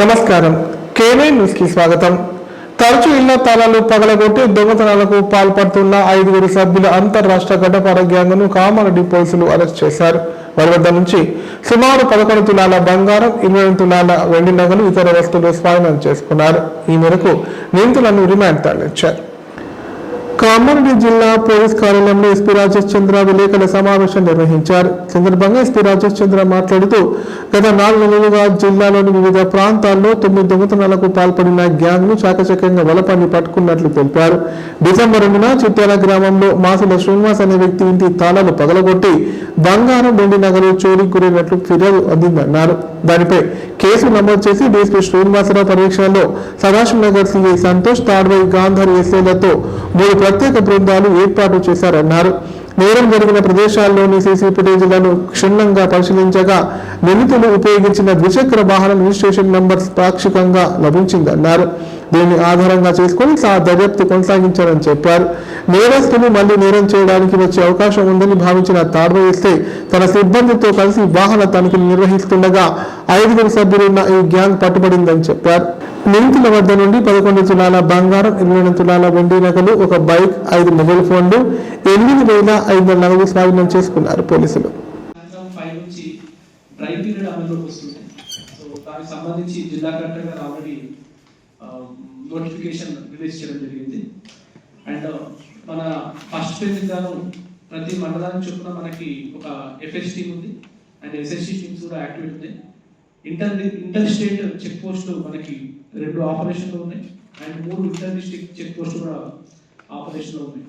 నమస్కారం. KY news కి స్వాగతం. తరచూ ఇళ్ల తాళాలు పగలగొట్టి దొంగతనాలకు పాల్పడుతున్న 5 సభ్యుల అంతర్రాష్ట్ర గడ్డపార గ్యాంగ్ను కామారెడ్డి పోలీసులు అరెస్ట్ చేశారు. వారి వద్ద నుంచి సుమారు 11 తులాల బంగారం, 20 తులాల వెండి నగలు, ఇతర వస్తువులు స్వాధీనం చేసుకున్నారు. ఈ మేరకు నిందితులను రిమాండ్ తరలించారు. కామారెడ్డి జిల్లా పోలీస్ కార్యాలయంలో ఎస్పీ రాజేష్ చంద్ర విలేకరుల సమావేశం నిర్వహించారు. సందర్భంగా ఎస్పీ రాజేష్ చంద్ర మాట్లాడుతూ గత 4 నెలలుగా జిల్లాలోని వివిధ ప్రాంతాల్లో 9 దొంగతనాలకు పాల్పడిన గ్యాంగ్ను చాకచక్యంగా వలపన్ని పట్టుకున్నట్లు తెలిపారు. డిసెంబర్ 2న చిట్యాల గ్రామంలో మాసుల శ్రీనివాస్ అనే వ్యక్తి ఇంటి తాళాలు పగలగొట్టి బంగారం, వెండి నగలు చోరీకి గురైనట్లు ఫిర్యాదు అందిందన్నారు. దానిపై కేసు నమోదు చేసి డీఎస్పీ శ్రీనివాసరావు పర్యవేక్షణలో సదాశివ నగర్ సిఐ సంతోష్, తాడ్వై, గాంధార్ ఎస్ఐలతో 3 ప్రత్యేక బృందాలు ఏర్పాటు చేశారన్నారు. నేరం జరిగిన ప్రదేశాల్లోని సీసీ ఫుటేజీలను క్షుణ్ణంగా పరిశీలించగా నిందితులు ఉపయోగించిన ద్విచక్ర వాహనం రిజిస్ట్రేషన్ నంబర్ పాక్షికంగా లభించిందన్నారు. దీన్ని ఆధారంగా చేసుకుని దర్యాప్తు కొనసాగించారని చెప్పారు. నేరస్తులు మళ్లీ నేరం చేయడానికి వచ్చే అవకాశం ఉందని భావించిన తాడ్వై ఎస్ఐ తన సిబ్బందితో కలిసి వాహన తనిఖీలు నిర్వహిస్తుండగా 5 సభ్యులున్న ఈ గ్యాంగ్ పట్టుబడిందని చెప్పారు. నిందితుల వద్ద నుండి 11 తులాల బంగారం, 20 తులాల వెండి నగలు, ఒక బైక్, 5 మొబైల్ ఫోన్లు, 8,500 నగదు స్వాధీనం చేసుకున్నారు పోలీసులు. నోటిఫికేషన్ రిలీజ్ చేయడం జరిగింది. అండ్ మన ఫస్ట్ ఫేజ్ గాను ప్రతి మండలానికి చొప్పున మనకి ఒక ఎఫ్ఎస్ టీమ్ ఉంది అండ్ ఎస్ఎస్సి టీమ్స్ కూడా యాక్టివేట్ ఉన్నాయి. ఇంటర్ స్టేట్ చెక్ పోస్టులు మనకి 2 ఆపరేషన్లు ఉన్నాయి అండ్ 3 ఇంటర్ డిస్ట్రిక్ట్ చెక్ పోస్టులు కూడా ఆపరేషన్లో ఉన్నాయి.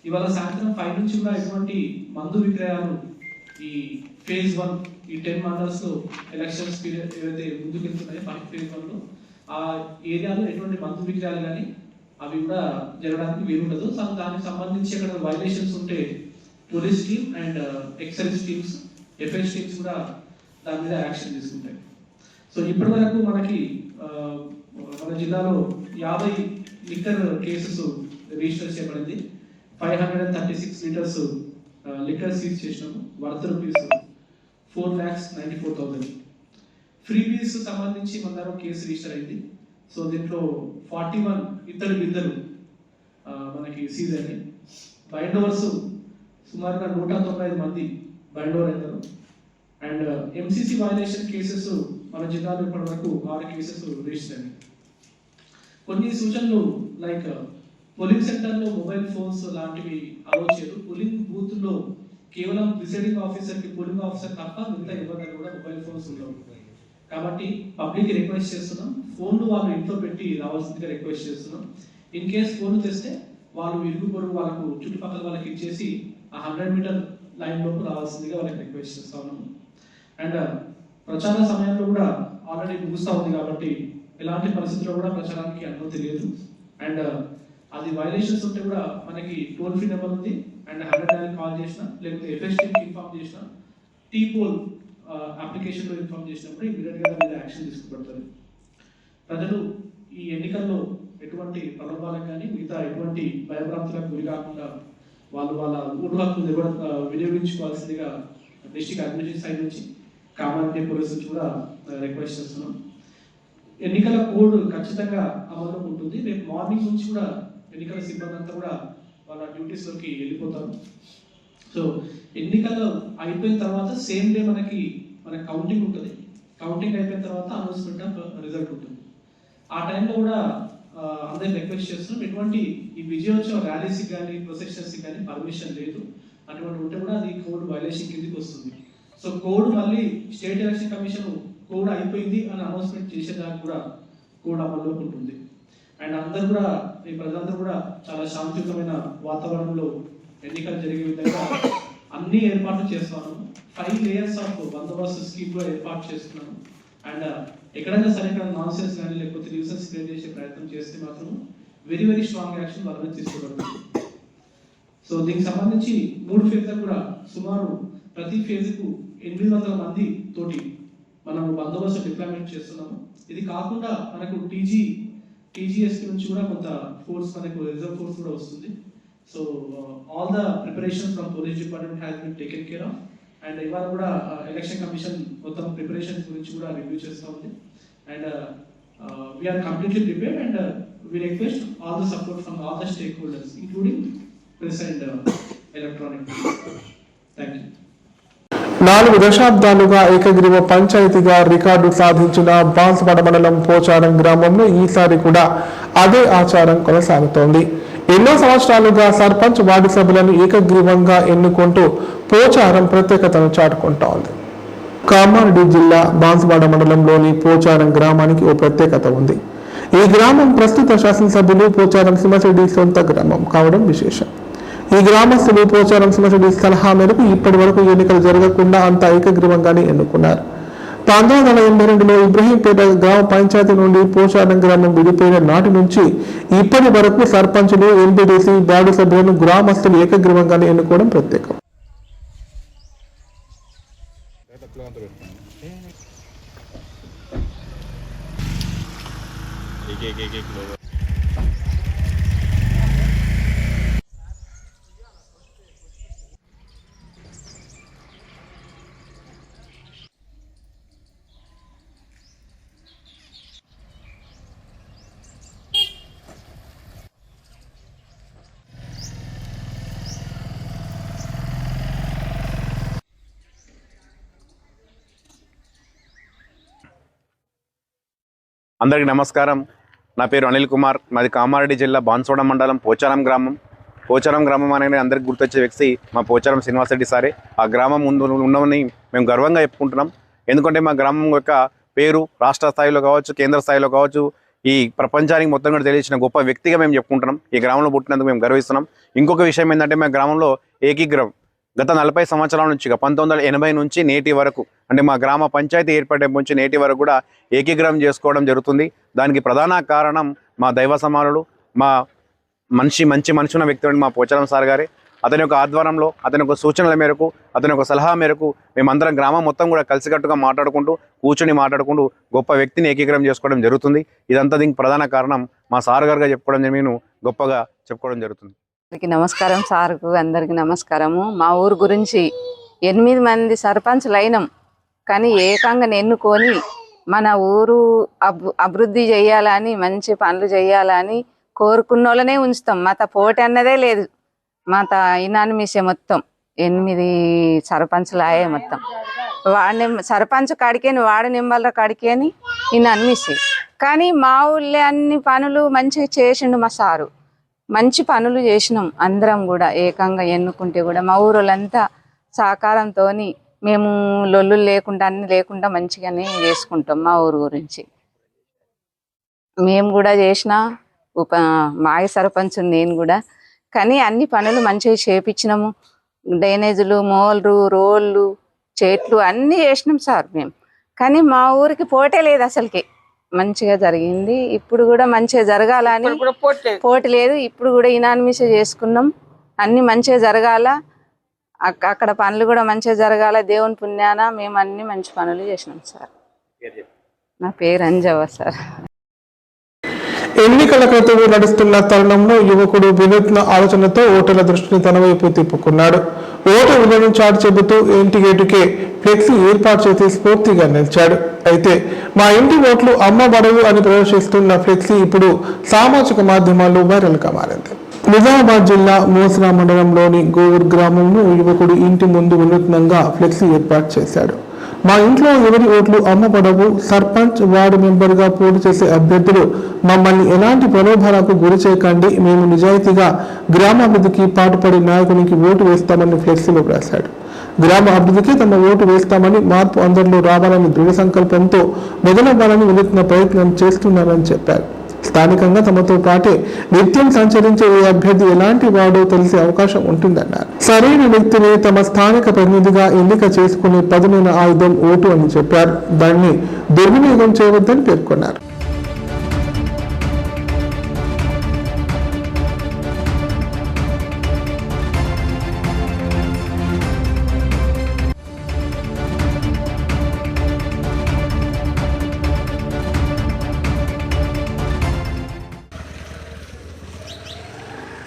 ఇవాళ సాయంత్రం 5 నుంచి కూడా ఎటువంటి మందు విక్రయాలు ఈ ఫేజ్ 1 ఈ 10 మండల్స్ లో ఎలక్షన్స్ పీరియడ్ ఏవైతే ముందుకెళ్తున్నాయో ఫేజ్ 1 లో ఆ ఏరియాలో ఎటువంటి మందు విక్రయాలు కానీ అవి కూడా జరగడానికి వీలుండదు. దానికి సంబంధించి అక్కడ వైలేషన్స్ ఉంటే police team and excise teams, FS teams కూడా దాని మీద యాక్షన్ తీసుకుంటాయి. సో ఇప్పటి వరకు మనకి మన జిల్లాలో 50 లిక్కర్ కేసెస్ రిజిస్టర్ చేయబడింది. 536 లీటర్స్ లిక్కర్ సీజ్ చేసినాము. Worth rupees 4,94,000. ఫ్రీబీస్ సంబంధించి మన దగ్గర కేసు రిజిస్టర్ అయింది. సో దీంట్లో 41 ఇతర బిందెలు మనకి సీజ్ అయింది. బైండ్ ఓవర్స్ సుమారుగా 195 మంది బైండ్ ఓవర్ అయ్యారు. అండ్ ఎంసీసీ వైలేషన్ కేసెస్ మన జిల్లాలో ఇప్పటి వరకు 6 కేసెస్ రిజిస్టర్ అయ్యాయి. కొన్ని సూచనలు లైక్ పోలింగ్ సెంటర్లో మొబైల్ ఫోన్స్ లాంటివి అలో చేయరు. పోలింగ్ బూత్లో కేవలం ప్రిసైడింగ్ ఆఫీసర్కి, పోలింగ్ ఆఫీసర్ తప్ప మిగతా ఎవరి కూడా మొబైల్ ఫోన్స్ ఉండవు. కాబట్టి పబ్లిక్ రిక్వెస్ట్ చేస్తున్నాం, ఫోన్లు వాళ్ళు ఇంట్లో పెట్టి రావాల్సిందిగా రిక్వెస్ట్ చేస్తున్నాం. ఇన్ కేస్ ఫోన్ తెస్తే వాళ్ళు ఇరుగు పొరుగు వాళ్ళకు చుట్టుపక్కల వాళ్ళకి ఇచ్చేసి ఆ 100 మీటర్ లైన్ లోపు రావాల్సిందిగా వాళ్ళకి రిక్వెస్ట్ చేస్తా ఉన్నాము. అండ్ ప్రచార సమయంలో కూడా ఆల్రెడీ ముగుస్తూ ఉంది కాబట్టి ఎలాంటి పరిస్థితుల్లో కూడా ప్రచారానికి అనుమతి లేదు. అండ్ అది వైలేషన్స్ ఉంటే కూడా మనకి టోల్ ఫ్రీ నెంబర్ ఉంది అండ్ 100 కాల్ చేసినా లేకపోతే ఎఫ్ఎస్టీకి ఇన్ఫార్మ్ చేసిన, టీపోల్ అప్లికేషన్లో ఇన్ఫార్మ్ చేసినప్పుడు ఇమీడియట్గా మీద యాక్షన్ తీసుకోబడుతుంది. ప్రజలు ఈ ఎన్నికల్లో ఎటువంటి ప్రలోభాలకు కానీ మిగతా ఎటువంటి భయభ్రాంతులకు గురి కాకుండా వాళ్ళ ఓటు హక్కు వినియోగించుకోవాల్సిందిగా డిస్ట్రిక్ట్ అడ్మినిస్ట్రేషన్ సైడ్ నుంచి కామారెడ్డి పోలీసు నుంచి కూడా రిక్వెస్ట్ చేస్తున్నాం. ఎన్నికల కోడ్ ఖచ్చితంగా అమల్లో ఉంటుంది. రేపు మార్నింగ్ నుంచి కూడా ఎన్నికల సిబ్బంది అంతా కూడా వాళ్ళ డ్యూటీస్లోకి వెళ్ళిపోతారు. సో ఎన్నికలు అయిపోయిన తర్వాత సేమ్ డే మన కౌంటింగ్ ఉంటుంది. కౌంటింగ్ అయిపోయిన తర్వాత అనౌన్స్మెంట్ ఆఫ్ రిజల్ట్ ఉంటుంది. ఆ టైంలో కూడా అందరికి రిక్వెస్ట్ చేస్తున్నాం, ఎటువంటి ఈ విజయోత్సవ ర్యాలీస్కి కానీ ప్రొసెషన్స్కి కానీ పర్మిషన్ లేదు. అటువంటి ఉంటే కూడా అది కోడ్ వైలేషన్ కిందకి వస్తుంది. సో కోడ్ మళ్ళీ స్టేట్ ఎలక్షన్ కమిషన్ కోడ్ అయిపోయింది అని అనౌన్స్మెంట్ చేసేదానికి కూడా కోడ్ అమల్లో ఉంటుంది. అండ్ అందరూ కూడా ఈ ప్రజలందరూ కూడా చాలా శాంతియుతమైన వాతావరణంలో ఎన్నికలు జరిగే విధంగా అన్ని ఏర్పాట్లు చేస్తున్నాము. 5 లేయర్స్ ఆఫ్ బందోబస్తు స్కీమ్ కూడా ఏర్పాటు చేస్తున్నాము. అండ్ ఎక్కడైనా సరే నాన్ సెన్స్ కానీ లేకపోతే న్యూసెన్స్ క్రియేట్ చేసే ప్రయత్నం చేస్తే మాత్రం వెరీ వెరీ స్ట్రాంగ్ యాక్షన్ వాళ్ళ మీద తీసుకోబడుతుంది. సో దీనికి సంబంధించి 3 ఫేజ్లకు కూడా సుమారు ప్రతి ఫేజ్కు 800 మంది తోటి మనము బందోబస్తు డిప్లాయ్మెంట్ చేస్తున్నాము. ఇది కాకుండా మనకు టీజీఎస్పీ నుంచి కూడా కొంత ఫోర్స్, మనకు రిజర్వ్ ఫోర్స్ కూడా వస్తుంది. So all the preparation from police department has been taken care of. And ఇవాళ కూడా ఎలక్షన్ కమిషన్ మొత్తం ప్రిపరేషన్ గురించి కూడా రివ్యూ చేస్తూ ఉంది. And we are completely prepared, and we request all the support from all the stakeholders, including press and electronic media. Thank you. 4 దశాబ్దాలుగా ఏకగ్రీవ పంచాయతీగా record సాధించిన బాన్స్వాడ మండలం పోచారం గ్రామంలో ఈసారి కూడా అదే ఆచారం కొనసాగుతోంది. ఎన్నో సంవత్సరాలుగా సర్పంచ్ వార్డు సభ్యులను ఏకగ్రీవంగా ఎన్నుకుంటూ పోచారం ప్రత్యేకతను చాటుకుంటోంది. కామారెడ్డి జిల్లా బాన్స్వాడ మండలంలోని పోచారం గ్రామానికి ఓ ప్రత్యేకత ఉంది. ఈ గ్రామం ప్రస్తుత శాసనసభ్యులు పోచారం సింహశెడ్డి సొంత గ్రామం కావడం విశేషం. ఈ గ్రామస్తులు పోచారం సింహశెడ్డి సలహా మేరకు ఇప్పటి వరకు ఎన్నికలు జరగకుండా అంతా ఏకగ్రీవంగానే ఎన్నుకున్నారు. 1982లో ఇబ్రహీంపేట గ్రామ పంచాయతీ నుండి పోచారం గ్రామం విడిపోయిన నాటి నుంచి ఇప్పటి వరకు సర్పంచులు, ఎంపీటీసీ, వార్డు సభ్యులను గ్రామస్తులు ఏకగ్రీవంగానే ఎన్నుకోవడం ప్రత్యేకం. అందరికీ నమస్కారం. నా పేరు అనిల్ కుమార్. మాది కామారెడ్డి జిల్లా బాన్స్వాడ మండలం పోచారం గ్రామం. పోచారం గ్రామం అనేది అందరికి గుర్తొచ్చే వ్యక్తి మా పోచారం శ్రీనివాసరెడ్డి సారే. ఆ గ్రామం ముందు ఉన్నవని మేము గర్వంగా చెప్పుకుంటున్నాం. ఎందుకంటే మా గ్రామం యొక్క పేరు రాష్ట్ర స్థాయిలో కావచ్చు, కేంద్ర స్థాయిలో కావచ్చు, ఈ ప్రపంచానికి మొత్తం కూడా తెలిసిన గొప్ప వ్యక్తిగా మేము చెప్పుకుంటున్నాం. ఈ గ్రామంలో పుట్టినందుకు మేము గర్విస్తున్నాం. ఇంకొక విషయం ఏంటంటే మా గ్రామంలో ఏకీగ్రహం గత 40 సంవత్సరాల నుంచి 1980 నుంచి నేటి వరకు, అంటే మా గ్రామ పంచాయతీ ఏర్పడే నుంచి నేటి వరకు కూడా ఏకీగ్రహం చేసుకోవడం జరుగుతుంది. దానికి ప్రధాన కారణం మా దైవ సమానులు, మా మంచి మనుషున్న వ్యక్తి మా పోచారం సార్ గారే. అతని యొక్క ఆధ్వర్యంలో, అతని యొక్క సూచనల మేరకు, అతని యొక్క సలహా మేరకు మేమందరం గ్రామం మొత్తం కూడా కలిసికట్టుగా మాట్లాడుకుంటూ కూర్చొని గొప్ప వ్యక్తిని ఏకీగ్రహం చేసుకోవడం జరుగుతుంది. ఇదంతా దీనికి ప్రధాన కారణం మా సార్ గారుగా చెప్పుకోవడం, నేను గొప్పగా చెప్పుకోవడం జరుగుతుంది. అందరికి నమస్కారం. సార్కు అందరికి నమస్కారము. మా ఊరు గురించి 8 మంది సర్పంచ్లు అయినాం, కానీ ఏకంగా ఎన్నుకొని మన ఊరు అభివృద్ధి చేయాలని, మంచి పనులు చేయాలని కోరుకున్న వాళ్ళనే ఉంచుతాం. మాత పోటీ అన్నదే లేదు. మాత ఇనానిమిసే మొత్తం 8 సర్పంచ్లు అయ్యే మొత్తం వాడి సర్పంచ్ కాడికేని, వార్డు నెంబర్ల కాడికేని ఇనానిమిసే. కానీ మా ఊళ్ళో అన్ని పనులు మంచిగా చేసిండు మా సారు. మంచి పనులు చేసినాం. అందరం కూడా ఏకంగా ఎన్నుకుంటే కూడా మా ఊరోళ్ళంతా సహకారంతో మేము లొల్లు లేకుండా, అన్ని లేకుండా మంచిగానే చేసుకుంటాం. మా ఊరు గురించి మేము కూడా చేసిన మాయ సర్పంచ్ నేను కూడా, కానీ అన్ని పనులు మంచిగా చేపించినాము. డ్రైనేజీలు, మోళ్ళు, రోళ్ళు, చెట్లు అన్నీ చేసినాం సార్ మేము. కానీ మా ఊరికి పోటే లేదు అసలుకి. మంచిగా జరిగింది. ఇప్పుడు కూడా మంచిగా జరగాలని పోటీ లేదు. ఇప్పుడు కూడా ఇనానిమిస్ చేసుకున్నాం. అన్ని మంచిగా జరగాల, అక్కడ పనులు కూడా మంచిగా జరగాల. దేవుని పుణ్యాన మేము అన్ని మంచి పనులు చేసినాం సార్. నా పేరు అంజవ్వ సార్. ఎన్నికల క్రితం నడుస్తున్న తరుణంలో యువకుడు వినూత్న ఆలోచనతో ఓటర్ల దృష్టిని తన వైపు తిప్పుకున్నాడు. ఓటు విలువను చాటి చెబుతూ ఇంటిగేటుకే ఫ్లెక్సీ ఏర్పాటు చేసి స్ఫూర్తిగా నిలిచాడు. అయితే మా ఇంటి ఓట్లు అమ్మ బడవు అని ప్రదర్శిస్తున్న ఫ్లెక్సీ ఇప్పుడు సామాజిక మాధ్యమాల్లో వైరల్గా మారింది. నిజామాబాద్ జిల్లా మోసరా మండలంలోని గోవూర్ గ్రామంలో యువకుడు ఇంటి ముందు వినూత్నంగా ఫ్లెక్సీ ఏర్పాటు చేశాడు. మా ఇంట్లో ఎవరి ఓట్లు అమ్మబడవు, సర్పంచ్, వార్డు మెంబర్గా పోటీ చేసే అభ్యర్థులు మమ్మల్ని ఎలాంటి ప్రలోభాలకు గురి చేయకండి, మేము నిజాయితీగా గ్రామాభివృద్ధికి పాటుపడే నాయకునికి ఓటు వేస్తామని ఫ్లెక్సీలో రాశాడు. గ్రామ అభివృద్ధికి తమ ఓటు వేస్తామని, మార్పు అందరిలో రావాలని దృఢ సంకల్పంతో మొదలవ్వాలని వినూత్న ప్రయత్నం చేస్తున్నారని చెప్పారు. స్థానికంగా తమతో పాటే నిత్యం సంచరించే ఏ అభ్యర్థి ఎలాంటి వాడో తెలిసే అవకాశం ఉంటుందన్నారు. సరైన వ్యక్తిని తమ స్థానిక ప్రతినిధిగా ఎన్నిక చేసుకునే పదునైన ఆయుధం ఓటు అని చెప్పారు. దాన్ని దుర్వినియోగం చేయవద్దని పేర్కొన్నారు.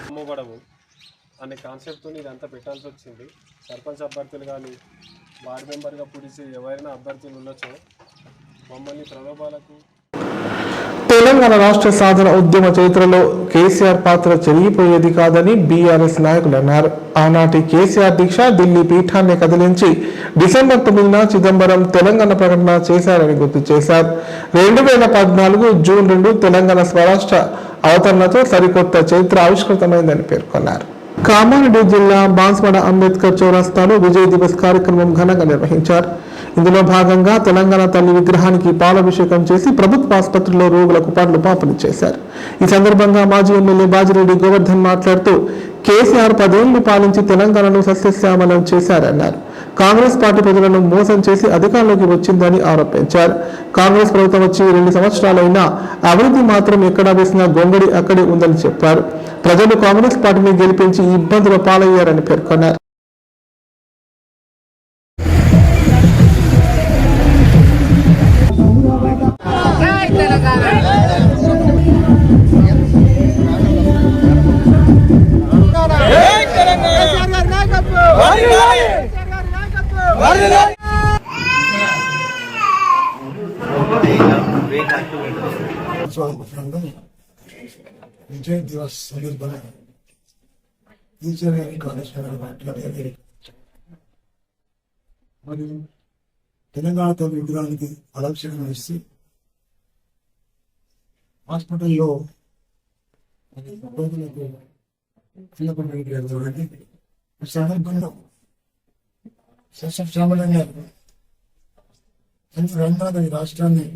అమ్మబడవు అనే కాన్సెప్ట్తో ఇదంతా పెట్టాల్సి వచ్చింది. సర్పంచ్ అభ్యర్థులు కానీ, వార్డు మెంబర్గా పుడిచి ఎవరైనా అభ్యర్థులు ఉండొచ్చో మమ్మల్ని ప్రలోభాలకు తెలంగాణ రాష్ట్ర సాధన ఉద్యమ చరిత్రలో కేసీఆర్ పాత్ర చెరిగిపోయేది కాదని బీఆర్ఎస్ నాయకులు అన్నారు. ఆనాటి కేసీఆర్ దీక్ష ఢిల్లీ పీఠాన్ని కదిలించి డిసెంబర్ 9న చిదంబరం తెలంగాణ ప్రకటన చేశారని గుర్తు చేశారు. 2014 జూన్ 2 తెలంగాణ స్వరాష్ట్ర అవతరణతో సరికొత్త చరిత్ర ఆవిష్కృతమైందని పేర్కొన్నారు. కామారెడ్డి జిల్లా బాన్స్వాడ అంబేద్కర్ చౌరస్తాలో విజయ్ దివస్ కార్యక్రమం ఘనంగా నిర్వహించారు. ఇందులో భాగంగా తెలంగాణ తల్లి విగ్రహానికి పాలాభిషేకం చేసి ప్రభుత్వ ఆసుపత్రిలో రోగులకు పండ్లు పంపిణీ చేశారు. ఈ సందర్భంగా మాజీ ఎమ్మెల్యే బాజిరెడ్డి గోవర్ధన్ మాట్లాడుతూ కేసీఆర్ 10 ఏళ్లు పాలించి తెలంగాణను సస్యశ్యామలం చేశారన్నారు. కాంగ్రెస్ పార్టీ ప్రజలను మోసం చేసి అధికారంలోకి వచ్చిందని ఆరోపించారు. కాంగ్రెస్ ప్రభుత్వం వచ్చి 2 సంవత్సరాలైనా అభివృద్ధి మాత్రం ఎక్కడా వేసిన గొంగడి అక్కడే ఉందని చెప్పారు. ప్రజలు కాంగ్రెస్ పార్టీని గెలిపించి ఇబ్బందుల పాలయ్యారని పేర్కొన్నారు. విజయ్ దివస్ సందర్భంగా ఇంజనీరింగ్ కాలేజ్ మాట్లాడారు. మరియు తెలంగాణ తల్లి విగ్రహానికి అలక్షణం వేసి హాస్పిటల్లో రోగులకు చూడండి. ఈ సందర్భంలో సస్యశ్యామలంగా తెలంగాణ ఈ రాష్ట్రాన్ని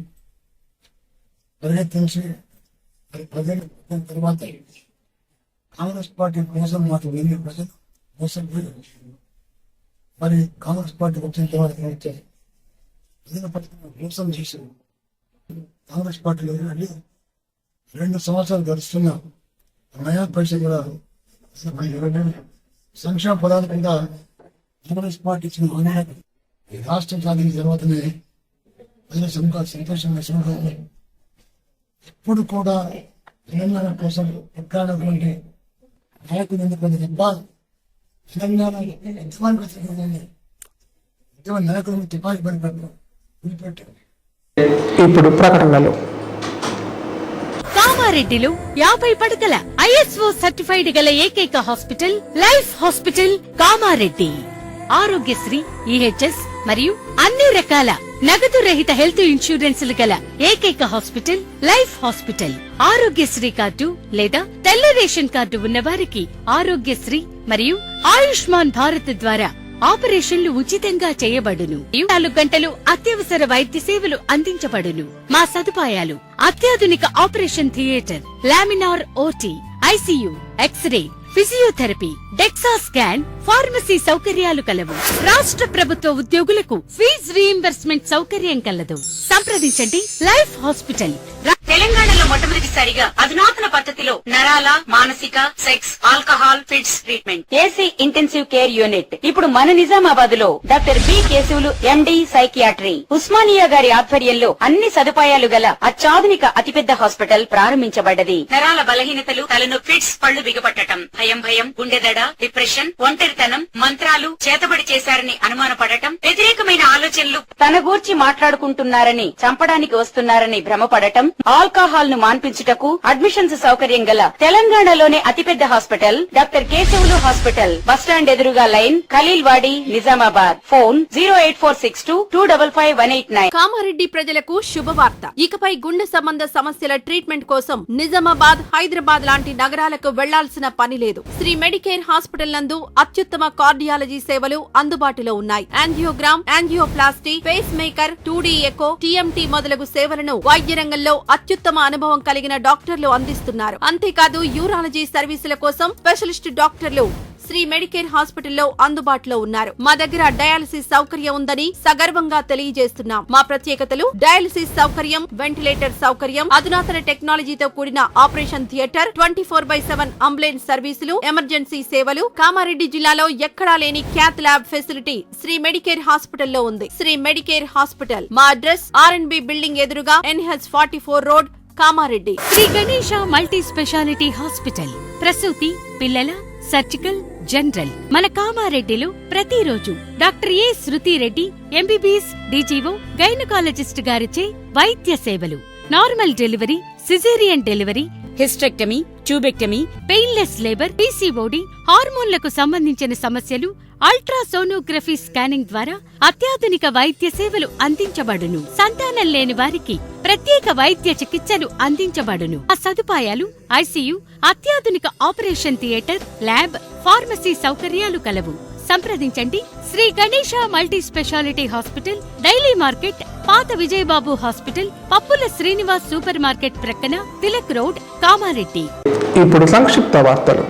పరిగెత్తించి ప్రజలు తర్వాత కాంగ్రెస్ పార్టీ మోసం మాకు వెళ్ళి ప్రజలు మోసం మరి కాంగ్రెస్ పార్టీ వచ్చిన తర్వాత ప్రజల పట్ల మోసం చేసి కాంగ్రెస్ పార్టీలో వెళ్ళి 2 సంవత్సరాలు గడుస్తున్న నయా పైస కూడా సంక్షేమ పదాల కింద కాంగ్రెస్ పార్టీ ఇచ్చిన హామీలకు రాష్ట్రం సాధించిన తర్వాతనే ప్రజల సంతోషంగా సుఖంగా ఎప్పుడు కూడా తెలంగాణ కోసం ఎక్కడటువంటి నాయకులు ఎందుకు ఇబ్బంది తెలంగాణ ఎటువంటి నాయకులను టిపాయి పడిపెట్టారు. ఇప్పుడు ప్రకటనలు. కామారెడ్డిలో 50 పడకల ISO సర్టిఫైడ్ గల ఏకైక hospital life hospital Kamareddy. Aarogyasri, EHS మరియు అన్ని రకాల నగదు రహిత హెల్త్ ఇన్సూరెన్స్లు గల ఏకైక hospital life hospital. Aarogyasri card లేదా తెల్ల రేషన్ కార్డు ఉన్న వారికి ఆరోగ్యశ్రీ మరియు ఆయుష్మాన్ భారత్ ద్వారా ఆపరేషన్లు ఉచితంగా చేయబడును. 24 గంటలు అత్యవసర వైద్య సేవలు అందించబడును. మా సదుపాయాలు: అత్యాధునిక operation theatre, laminar OT, ICU, X-ray, physiotherapy, DEXA scan, pharmacy సౌకర్యాలు కలవు. రాష్ట్ర ప్రభుత్వ ఉద్యోగులకు ఫీజు రీయింబర్స్మెంట్ సౌకర్యం కలదు. సంప్రదించండి లైఫ్ హాస్పిటల్. తెలంగాణలో మొట్టమొదటిసారిగా అధునాతన పద్ధతిలో నరాల, మానసిక, sex, alcohol, fits treatment, AC intensive care unit ఇప్పుడు మన నిజామాబాద్ లో doctor B Keshavulu MD psychiatry, Osmania గారి ఆధ్వర్యంలో అన్ని సదుపాయాలు గల అత్యాధునిక అతిపెద్ద హాస్పిటల్ ప్రారంభించబడ్డది. నరాల బలహీనతలు, తలనొప్పి, ఫిట్స్, పళ్లు బిగపట్టడం, భయం, గుండెదడ, డిప్రెషన్, ఒంటరితనం, మంత్రాలు చేతబడి చేశారని అనుమానపడటం, వ్యతిరేకమైన ఆలోచనలు, తన గూర్చి మాట్లాడుకుంటున్నారని, చంపడానికి వస్తున్నారని భ్రమపడటం, ఆల్కహాల్ ను మాన్పించుటకు అడ్మిషన్స్ సౌకర్యం గల తెలంగాణలోనే అతిపెద్ద hospital doctor Keshavulu hospital. Bus stand ఎదురుగా లైన్, ఖలీల్వాడి, నిజామాబాద్. ఫోన్ 08462255189. కామారెడ్డి ప్రజలకు శుభవార్త. ఇకపై గుండె సంబంధ సమస్యల ట్రీట్మెంట్ కోసం నిజామాబాద్, హైదరాబాద్ లాంటి నగరాలకు వెళ్లాల్సిన పని లేదు. శ్రీ మెడికేర్ హాస్పిటల్ నందు అత్యుత్తమ కార్డియాలజీ సేవలు అందుబాటులో ఉన్నాయి. Angiogram, angioplasty, pacemaker, 2D echo, TMT మొదలగు సేవలను వైద్య రంగంలో అత్యుత్తమ అనుభవం కలిగిన డాక్టర్లు అందిస్తున్నారు. అంతేకాదు యూరాలజీ సర్వీసుల కోసం స్పెషలిస్ట్ డాక్టర్లు శ్రీ మెడికేర్ హాస్పిటల్లో అందుబాటులో ఉన్నారు. మా దగ్గర డయాలసిస్ సౌకర్యం ఉందని సగర్వంగా తెలియజేస్తున్నాం. మా ప్రత్యేకతలు: డయాలసిస్ సౌకర్యం, వెంటిలేటర్ సౌకర్యం, అధునాతన టెక్నాలజీతో కూడిన ఆపరేషన్ థియేటర్, 24/7 అంబులెన్స్ సర్వీసులు, ఎమర్జెన్సీ సేవలు. కామారెడ్డి జిల్లాలో ఎక్కడా లేని cath lab facility Shri Medicare హాస్పిటల్లో ఉంది. శ్రీ మెడికేర్ హాస్పిటల్ మా అడ్రస్ RNB బిల్డింగ్ ఎదురుగా NH44 road, Kamareddy. Shri Ganesha multi speciality hospital. ప్రసూతి, పిల్లల, సర్జికల్, జనరల్. మన కామారెడ్డిలో ప్రతిరోజు doctor Shruti Reddy MBBS DGO gynaecologist గారిచే వైద్య సేవలు. Normal delivery, caesarean delivery, hysterectomy, tubectomy, painless labour, PCOD, హార్మోన్లకు సంబంధించిన సమస్యలు, అల్ట్రాసోనోగ్రఫీ స్కానింగ్ ద్వారా అత్యాధునిక వైద్య సేవలు అందించబడును. సంతానం లేని వారికి ప్రత్యేక వైద్య చికిత్సలు అందించబడును. ఆ సదుపాయాలు ఐసీయూ, అత్యాధునిక ఆపరేషన్ థియేటర్, ల్యాబ్, ఫార్మసీ సౌకర్యాలు కలవు. సంప్రదించండి Shri Ganesha multi speciality hospital, daily market, పాత విజయబాబు హాస్పిటల్, పప్పుల శ్రీనివాస్ సూపర్ మార్కెట్ ప్రక్కన, తిలక్ రోడ్, కామారెడ్డి. ఇప్పుడు సంక్షిప్త వార్తలు.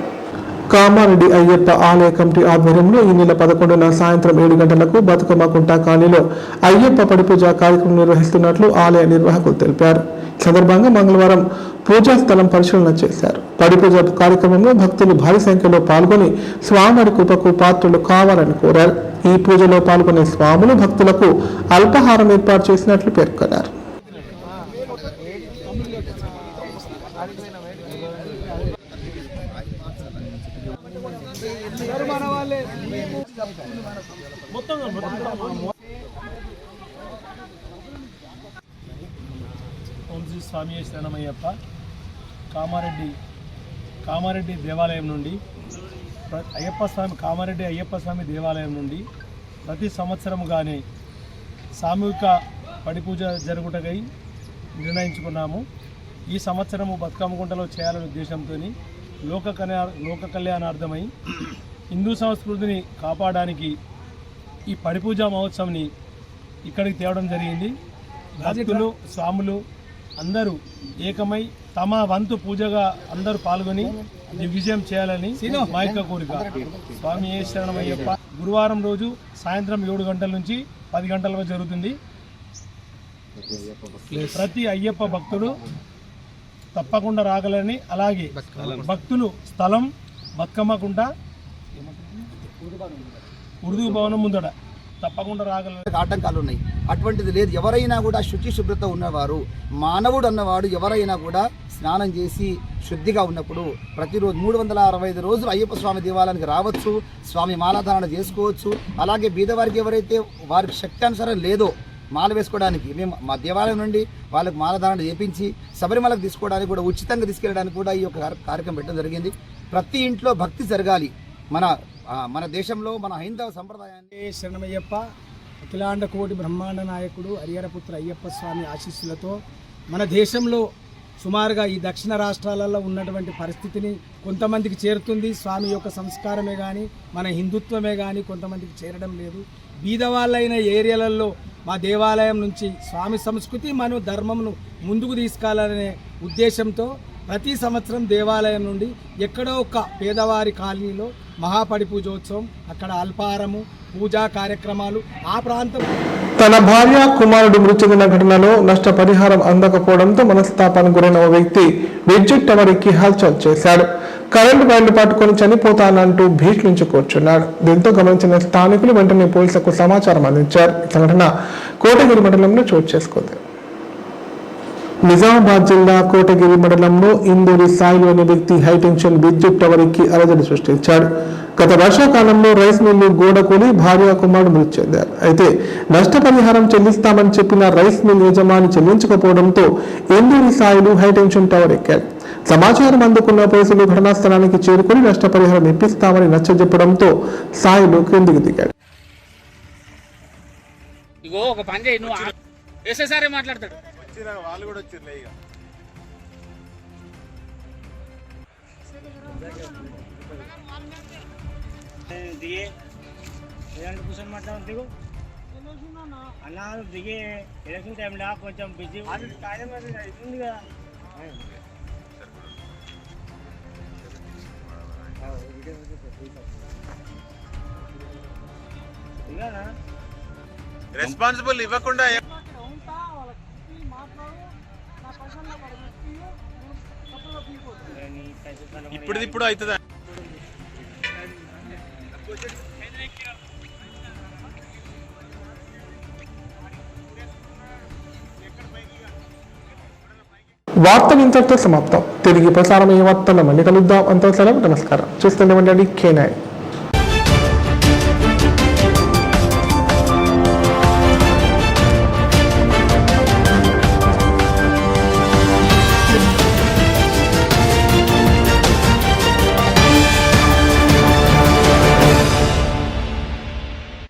కామారెడ్డి అయ్యప్ప ఆలయ కమిటీ ఆధ్వర్యంలో ఈ నెల 11న సాయంత్రం 7 గంటలకు బతుకమ్మకుంట కాలనీలో అయ్యప్ప పడిపూజ కార్యక్రమం నిర్వహిస్తున్నట్లు ఆలయ నిర్వాహకులు తెలిపారు. ఈ సందర్భంగా మంగళవారం పూజా స్థలం పరిశీలన చేశారు. పడిపూజ కార్యక్రమంలో భక్తులు భారీ సంఖ్యలో పాల్గొని స్వామివారి కృపకు పాత్రలు కావాలని కోరారు. ఈ పూజలో పాల్గొనే స్వాములు భక్తులకు అల్పాహారం ఏర్పాటు చేసినట్లు పేర్కొన్నారు. ఓం శ్రీ స్వామి శరణమయ్యప్ప. కామారెడ్డి దేవాలయం నుండి కామారెడ్డి అయ్యప్ప స్వామి దేవాలయం నుండి ప్రతి సంవత్సరముగానే సామూహిక పడిపూజ జరుగుటకై నిర్ణయించుకున్నాము. ఈ సంవత్సరము బతుకమ్మకుంటలో చేయాలనే ఉద్దేశంతో లోక కళ్యాణార్థమై హిందూ సంస్కృతిని కాపాడడానికి ఈ పడిపూజ మహోత్సవాన్ని ఇక్కడికి తేవడం జరిగింది. భక్తులు, స్వాములు అందరూ ఏకమై తమ వంతు పూజగా అందరూ పాల్గొని దిగ్విజయం చేయాలని మా యొక్క కోరిక. స్వామి శరణమయ్యప్ప. గురువారం రోజు సాయంత్రం 7 గంటల నుంచి 10 గంటల వరకు జరుగుతుంది. ప్రతి అయ్యప్ప భక్తుడు తప్పకుండా రాగలని, అలాగే భక్తులు స్థలం బతుకమ్మకుంట ఉర్దూ భవనం ముందట తప్పకుండా రాగలని. ఆటంకాలు ఉన్నాయి. అటువంటిది లేదు. ఎవరైనా కూడా శుచి శుభ్రత ఉన్నవారు, మానవుడు అన్నవాడు ఎవరైనా కూడా స్నానం చేసి శుద్ధిగా ఉన్నప్పుడు ప్రతిరోజు 365 రోజులు అయ్యప్ప స్వామి దేవాలయానికి రావచ్చు, స్వామి మాలాధారణ చేసుకోవచ్చు. అలాగే బీదవారికి ఎవరైతే వారికి శక్తి అనుసారం లేదో మాల వేసుకోవడానికి మేము మా దేవాలయం నుండి వాళ్ళకి మాలధారణ చేపించి శబరిమలకు తీసుకోవడానికి కూడా ఉచితంగా తీసుకెళ్ళడానికి కూడా ఈ యొక్క కార్యక్రమం పెట్టడం జరిగింది. ప్రతి ఇంట్లో భక్తి జరగాలి. మన దేశంలో మన హైందవ సంప్రదాయాన్ని. శరణమయ్యప్ప. అఖిలాండ కోటి బ్రహ్మాండ నాయకుడు హరిహరపుత్ర అయ్యప్ప స్వామి ఆశీస్సులతో మన దేశంలో సుమారుగా ఈ దక్షిణ రాష్ట్రాలలో ఉన్నటువంటి పరిస్థితిని కొంతమందికి చేరుతుంది. స్వామి యొక్క సంస్కారమే కానీ మన హిందుత్వమే కానీ కొంతమందికి చేరడం లేదు. బీదవాళ్ళైన ఏరియాలలో మా దేవాలయం నుంచి స్వామి సంస్కృతి మన ధర్మంను ముందుకు తీసుకెళ్లాలనే ఉద్దేశంతో ప్రతి సంవత్సరం దేవాలయం నుండి ఎక్కడో ఒక పేదవారి కాలనీలో మహాపడి పూజోత్సవం, అక్కడ అల్పాహారము, పూజా కార్యక్రమాలు ఆ ప్రాంతం. తన భార్య కుమారుడు మృతి చెందిన ఘటనలో నష్టపరిహారం అందకపోవడంతో మనస్తాపానికి గురైన ఓ వ్యక్తి విద్యుత్ టవర్కి హల్చల్ చేశాడు. కరెంటు వైర్లు పట్టుకొని చనిపోతానంటూ భీట్ నుంచి కూర్చున్నాడు. దీంతో గమనించిన స్థానికులు వెంటనే పోలీసులకు సమాచారం అందించారు. ఈ సంఘటన కోటగిరి మండలంలో చోటు చేసుకుంది. నిజామాబాద్ జిల్లా కోటగిరి మండలంలో ఇందూరి సాయిలు అనే వ్యక్తి హైటెన్షన్ విద్యుత్ టవర్కి అలజడి సృష్టించాడు. గత వర్షాకాలంలో రైస్ మిల్లు గోడకూలి భార్య కుమారుడు మృతి చెందారు. అయితే నష్టపరిహారం చెల్లిస్తామని చెప్పిన రైస్ మిల్ యజమాని చెల్లించకపోవడంతో ఇందూరి సాయిలు హైటెన్షన్ టవర్ ఎక్కారు. సమాచారం అందుకున్న పోలీసులు ఘటనా స్థలానికి చేరుకుని నష్టపరిహారం ఇప్పిస్తామని నచ్చజెప్పడంతో సాయిలు క్రిందికి దిగాడు. వాళ్ళు కూడా వచ్చిర్లే ఇక. దిగే కూర్చొని మాట్లాడు దిగు అన్నా దిగే ఎలక్షన్ టైంలో కొంచెం బిజీ అవుతుంది కదా. రెస్పాన్సిబుల్ ఇవ్వకుండా ఇప్పుడు అవుతుందా? వార్తలు ఇంతటితో సమాప్తం. తిరిగి ప్రసారం అయ్యే వార్తల్లో మళ్ళీ కలుద్దాం. అంత సెలవు. నమస్కారం. చూస్తూనే ఉండండి K9.